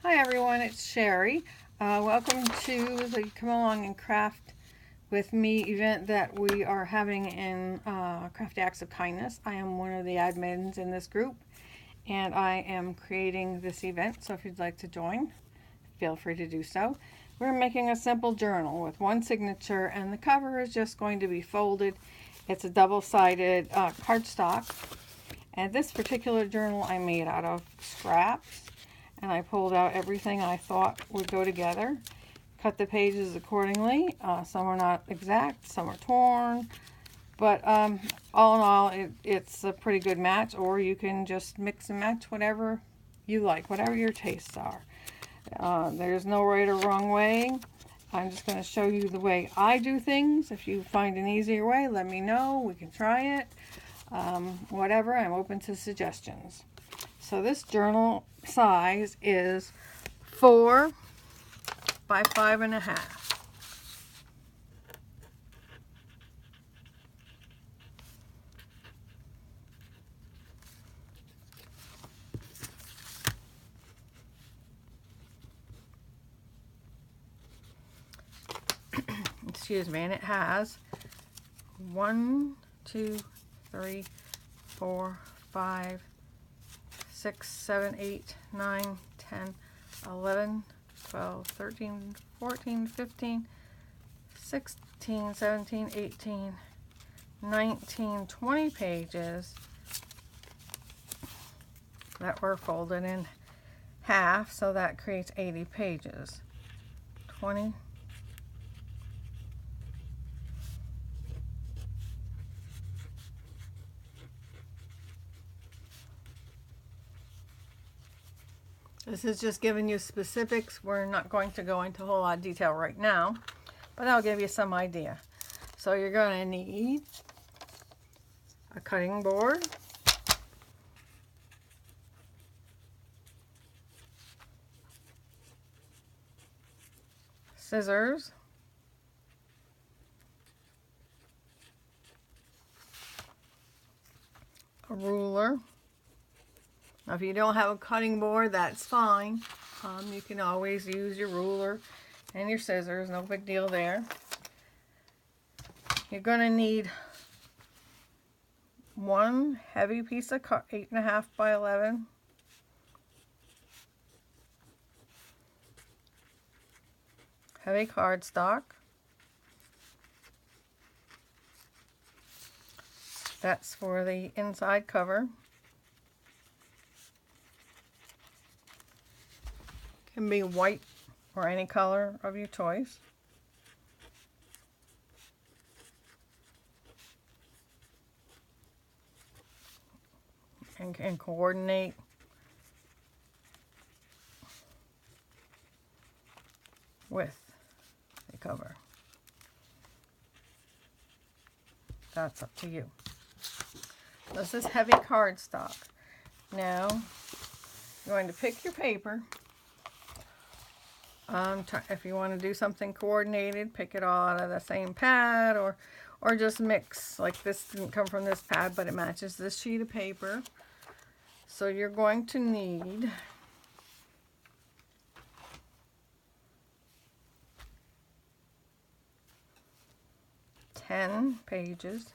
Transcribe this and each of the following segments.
Hi everyone, it's Sherry. Welcome to the Come Along and Craft with Me event that we are having in Crafty Acts of Kindness. I am one of the admins in this group and I am creating this event, so if you'd like to join, feel free to do so. We're making a simple journal with one signature and the cover is just going to be folded. It's a double-sided cardstock, and this particular journal I made out of scraps. And I pulled out everything I thought would go together, cut the pages accordingly. Some are not exact, some are torn, but all in all, it's a pretty good match, or you can just mix and match whatever you like, whatever your tastes are. There's no right or wrong way. I'm just going to show you the way I do things. If you find an easier way, let me know. We can try it. Whatever, I'm open to suggestions. So this journal size is 4 by 5.5. Excuse me, and it has 1, 2, 3, 4, 5, 6, 7, 8, 9, 10, 11, 12, 13, 14, 15, 16, 17, 18, 19, 20 pages that were folded in half, so that creates 80 pages. 20, this is just giving you specifics. We're not going to go into a whole lot of detail right now, but I'll give you some idea. So you're going to need a cutting board, scissors, a ruler. Now, if you don't have a cutting board, that's fine. You can always use your ruler and your scissors, no big deal there. You're going to need one heavy piece of 8.5 by 11. Heavy cardstock. That's for the inside cover. Can be white or any color of your choice. And can coordinate with the cover. That's up to you. This is heavy cardstock. Now, you're going to pick your paper. If you want to do something coordinated, pick it all out of the same pad, or just mix. Like this didn't come from this pad, but it matches this sheet of paper. So you're going to need 10 pages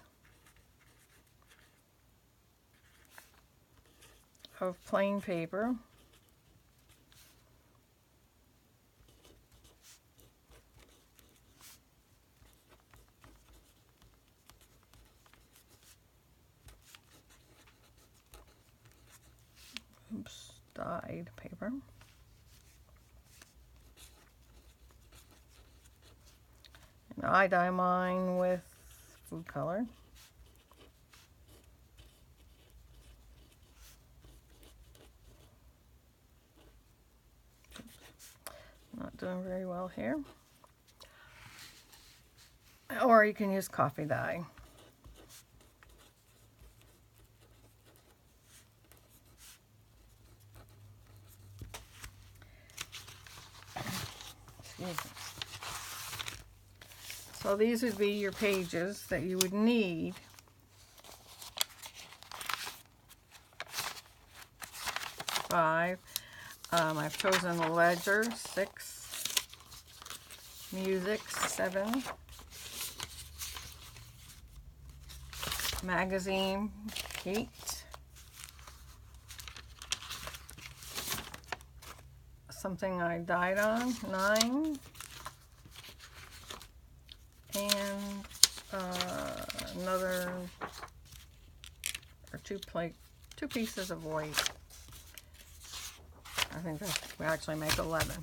of plain paper. Oops, dyed paper. And I dye mine with food color. Not doing very well here. Or you can use coffee dye. So these would be your pages that you would need five. I've chosen ledger, 6, music, 7, magazine, 8, something I died on, 9, and another, or two pieces of white. I think that we actually make 11.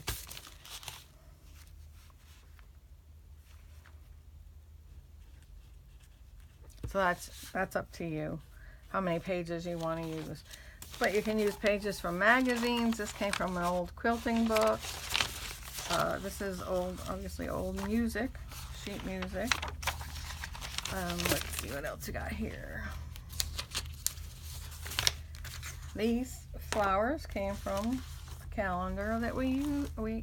So that's up to you, how many pages you want to use. But you can use pages from magazines. This came from an old quilting book. This is old, obviously old music, sheet music. Let's see what else we got here. These flowers came from a calendar that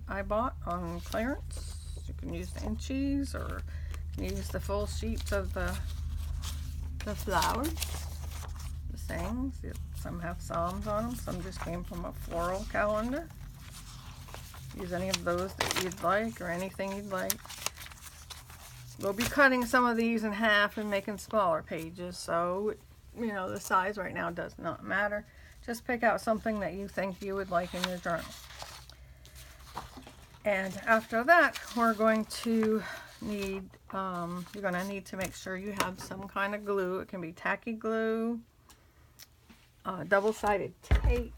I bought on clearance. You can use the inchies, or you can use the full sheets of the flowers, the sayings. Some have psalms on them. Some just came from a floral calendar. Use any of those that you'd like, or anything you'd like. We'll be cutting some of these in half and making smaller pages, so you know the size right now does not matter. Just pick out something that you think you would like in your journal. And after that, we're going to need, you're going to need to make sure you have some kind of glue. It can be tacky glue, double-sided tape.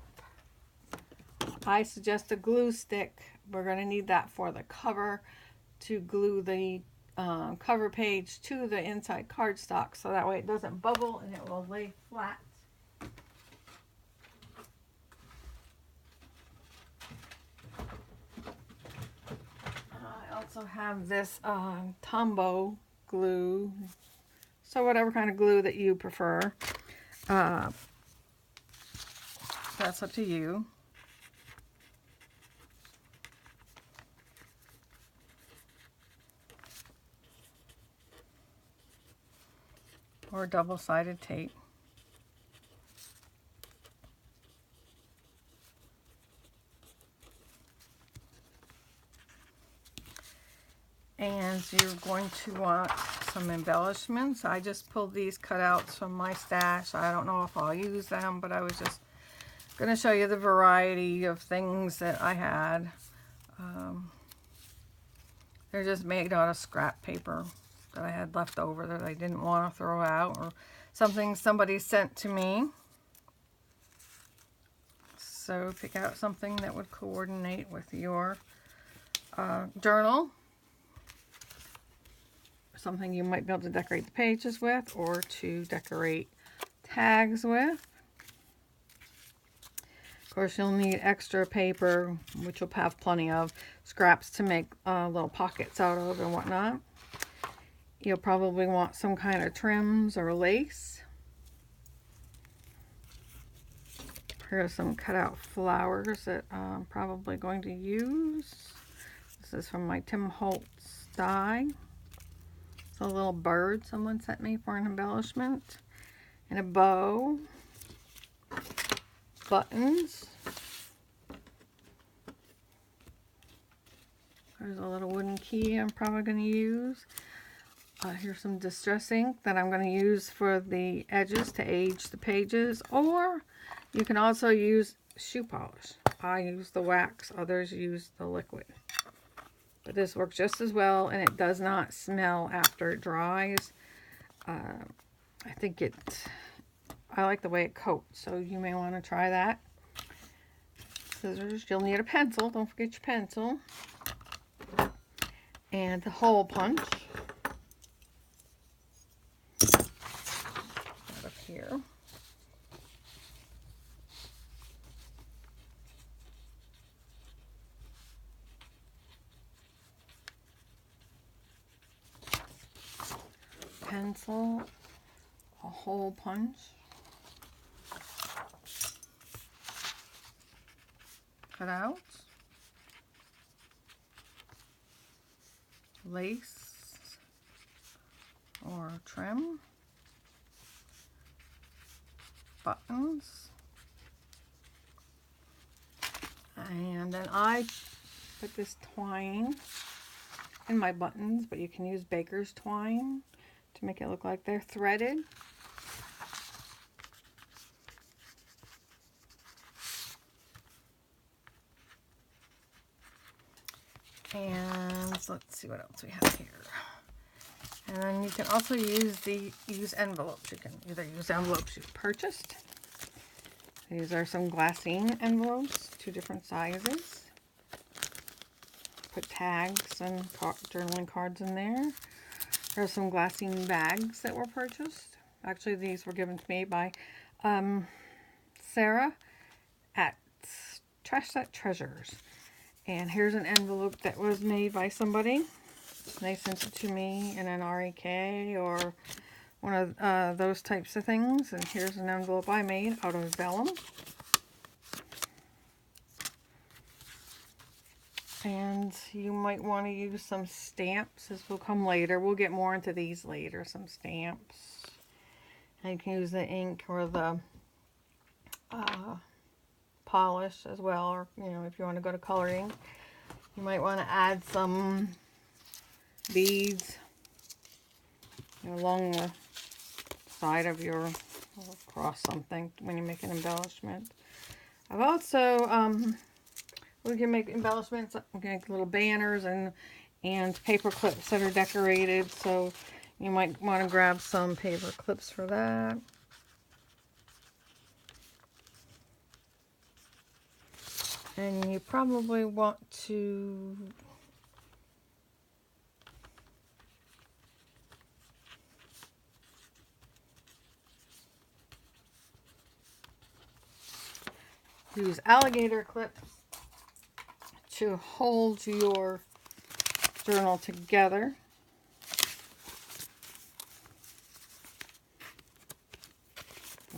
I suggest a glue stick. We're going to need that for the cover, to glue the cover page to the inside cardstock, so that way it doesn't bubble and it will lay flat. I also have this Tombow glue, so whatever kind of glue that you prefer, that's up to you. Or double-sided tape. And you're going to want some embellishments. I just pulled these cutouts from my stash. I don't know if I'll use them, but I was just going to show you the variety of things that I had. They're just made out of scrap paper that I had left over that I didn't want to throw out, or something somebody sent to me. So pick out something that would coordinate with your journal. Something you might be able to decorate the pages with, or to decorate tags with. Of course, you'll need extra paper, which you'll have plenty of, scraps to make little pockets out of and whatnot. You'll probably want some kind of trims or lace. Here's some cutout flowers that I'm probably going to use. This is from my Tim Holtz die. It's a little bird someone sent me for an embellishment. And a bow. Buttons. There's a little wooden key I'm probably going to use. Here's some distress ink that I'm going to use for the edges to age the pages. Or you can also use shoe polish. I use the wax, others use the liquid. But this works just as well, and it does not smell after it dries. I like the way it coats, so you may want to try that. Scissors, you'll need a pencil. Don't forget your pencil. And the hole punch. Right up here. Pencil, a hole punch, cutouts, lace or trim, buttons, And then I put this twine in my buttons, but you can use baker's twine to make it look like they're threaded. And let's see what else we have here. And then you can also use envelopes. You can either use envelopes you've purchased. These are some glassine envelopes, 2 different sizes. Put tags and journaling cards in there. There are some glassine bags that were purchased. Actually, these were given to me by Sarah at Trash Set Treasures. And here's an envelope that was made by somebody. They sent it to me in an REK or one of those types of things. And here's an envelope I made out of vellum. And you might want to use some stamps. This will come later. We'll get more into these later. Some stamps. And you can use the ink or the polish as well. Or, you know, if you want to go to coloring, you might want to add some beads along the side of your, across something when you make an embellishment. I've also, we can make embellishments, we can make little banners and paper clips that are decorated, so you might want to grab some paper clips for that. And you probably want to use alligator clips to hold your journal together.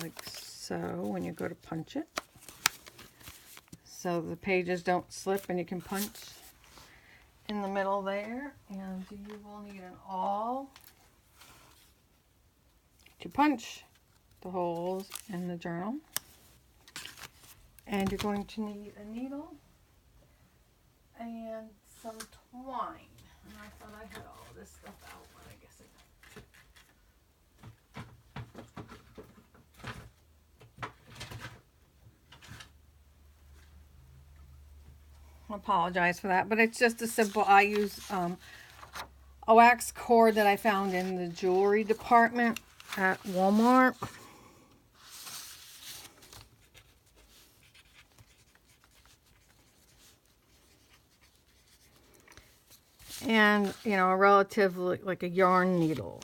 Like so when you go to punch it. So the pages don't slip and you can punch in the middle there. And you will need an awl to punch the holes in the journal. And you're going to need a needle and some twine. And I thought I had all this stuff out, but I guess I apologize for that, but it's just a simple, I use a wax cord that I found in the jewelry department at Walmart. And, you know, a relatively, like a yarn needle.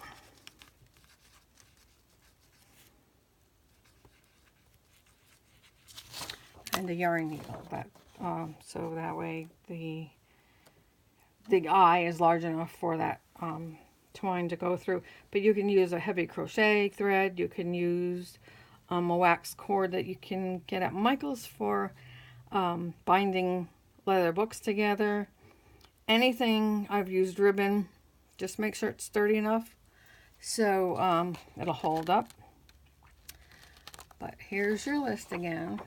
And a yarn needle, but so that way the eye is large enough for that twine to go through. But you can use a heavy crochet thread. You can use a wax cord that you can get at Michael's for binding leather books together. Anything. I've used ribbon. Just make sure it's sturdy enough so it'll hold up. But here's your list again.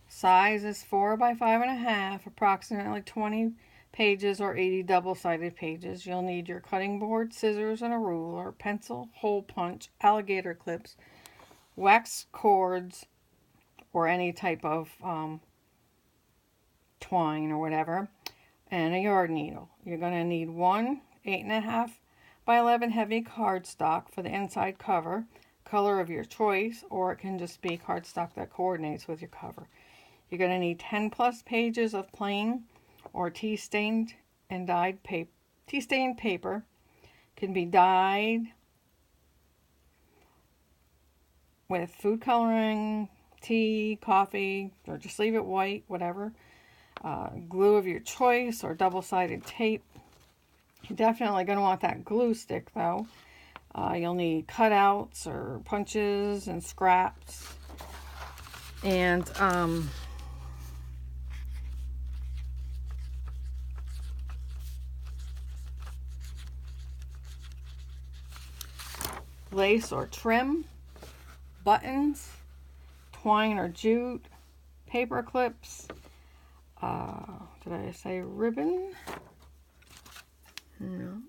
Size is 4 by 5.5, approximately 20 pages or 80 double-sided pages. You'll need your cutting board, scissors, and a ruler, pencil, hole punch, alligator clips, wax cords, or any type of twine or whatever, and a yarn needle. You're going to need one 8.5 by 11 heavy cardstock for the inside cover, color of your choice, or it can just be cardstock that coordinates with your cover. You're going to need 10 plus pages of plain or tea-stained and dyed paper. Tea-stained paper can be dyed with food coloring, tea, coffee, or just leave it white, whatever. Glue of your choice or double-sided tape. You're definitely going to want that glue stick though. You'll need cutouts or punches and scraps. And lace or trim, buttons, twine or jute, paper clips, did I say ribbon? No.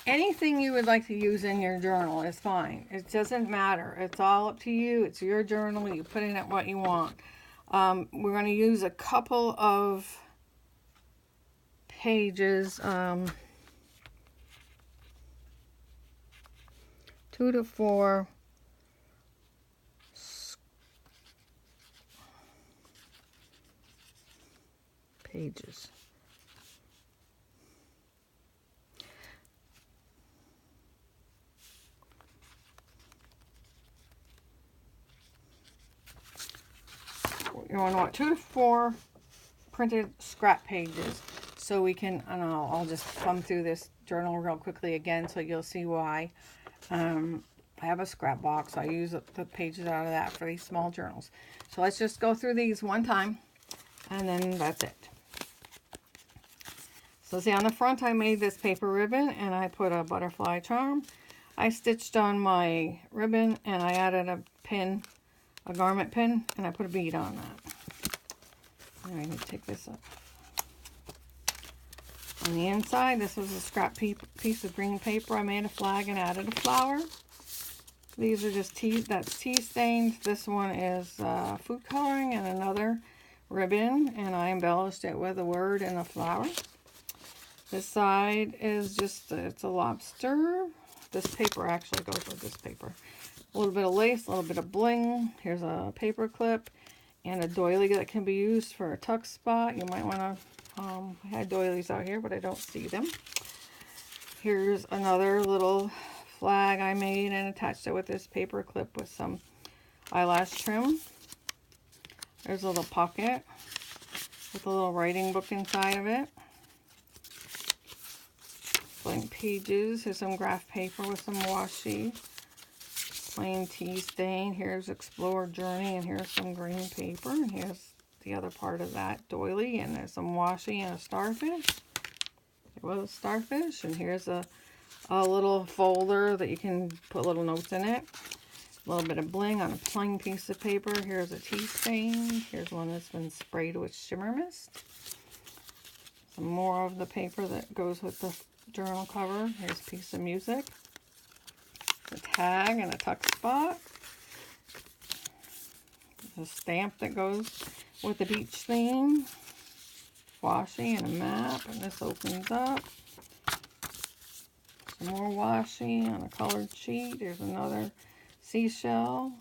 Anything you would like to use in your journal is fine. It doesn't matter. It's all up to you. It's your journal. You put in it what you want. We're going to use a couple of pages, 2 to 4 pages. You want to want 2 to 4 printed scrap pages, so we can, and I'll just thumb through this journal real quickly again so you'll see why. I have a scrap box. I use the pages out of that for these small journals. So let's just go through these one time, and then that's it. So see, on the front I made this paper ribbon, and I put a butterfly charm. I stitched on my ribbon, and I added a pin, a garment pin, and I put a bead on that. I need to take this up. On the inside, this was a scrap piece of green paper. I made a flag and added a flower. These are just tea, that's tea stained. This one is food coloring and another ribbon, and I embellished it with a word and a flower. This side is just, it's a lobster. This paper actually goes with this paper. A little bit of lace, a little bit of bling. Here's a paper clip and a doily that can be used for a tuck spot. You might want to, I had doilies out here, but I don't see them. Here's another little flag I made and attached it with this paper clip with some eyelash trim. There's a little pocket with a little writing book inside of it. Blank pages. Here's some graph paper with some washi. Plain tea stain. Here's Explore Journey, and here's some green paper, and here's the other part of that doily, and there's some washi and a starfish. It was a starfish, and here's a little folder that you can put little notes in it. A little bit of bling on a plain piece of paper. Here's a tea stain. Here's one that's been sprayed with shimmer mist. Some more of the paper that goes with the journal cover. Here's a piece of music. A tag and a tuck spot. There's a stamp that goes with the beach theme. Washi and a map, and this opens up. Some more washi on a colored sheet. There's another seashell.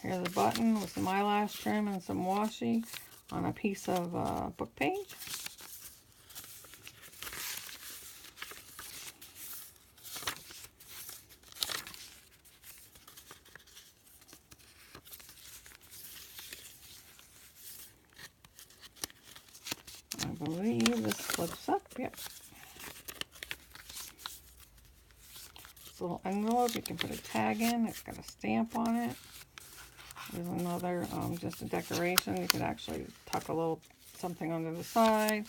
Here's a button with some eyelash trim and some washi on a piece of book page. I believe this flips up. Yep. This little envelope, you can put a tag in. It's got a stamp on it. There's another, just a decoration. You could actually tuck a little something under the side.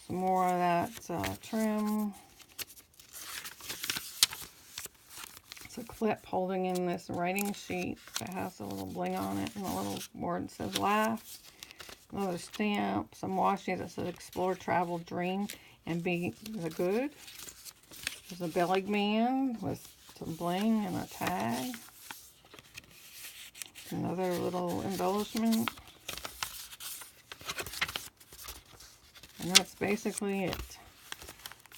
Some more of that trim. It's a clip holding in this writing sheet that has a little bling on it and a little word that says laugh. Another stamp, some washi that says Explore, Travel, Dream, and Be the Good. There's a belly band with some bling and a tag. Another little embellishment. And that's basically it.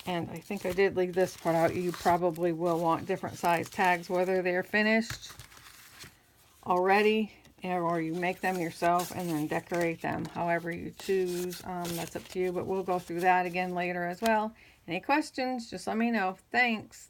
And I think I did leave this part out. You probably will want different size tags, whether they're finished already or you make them yourself and then decorate them however you choose. That's up to you, but we'll go through that again later as well. Any questions, just let me know. Thanks.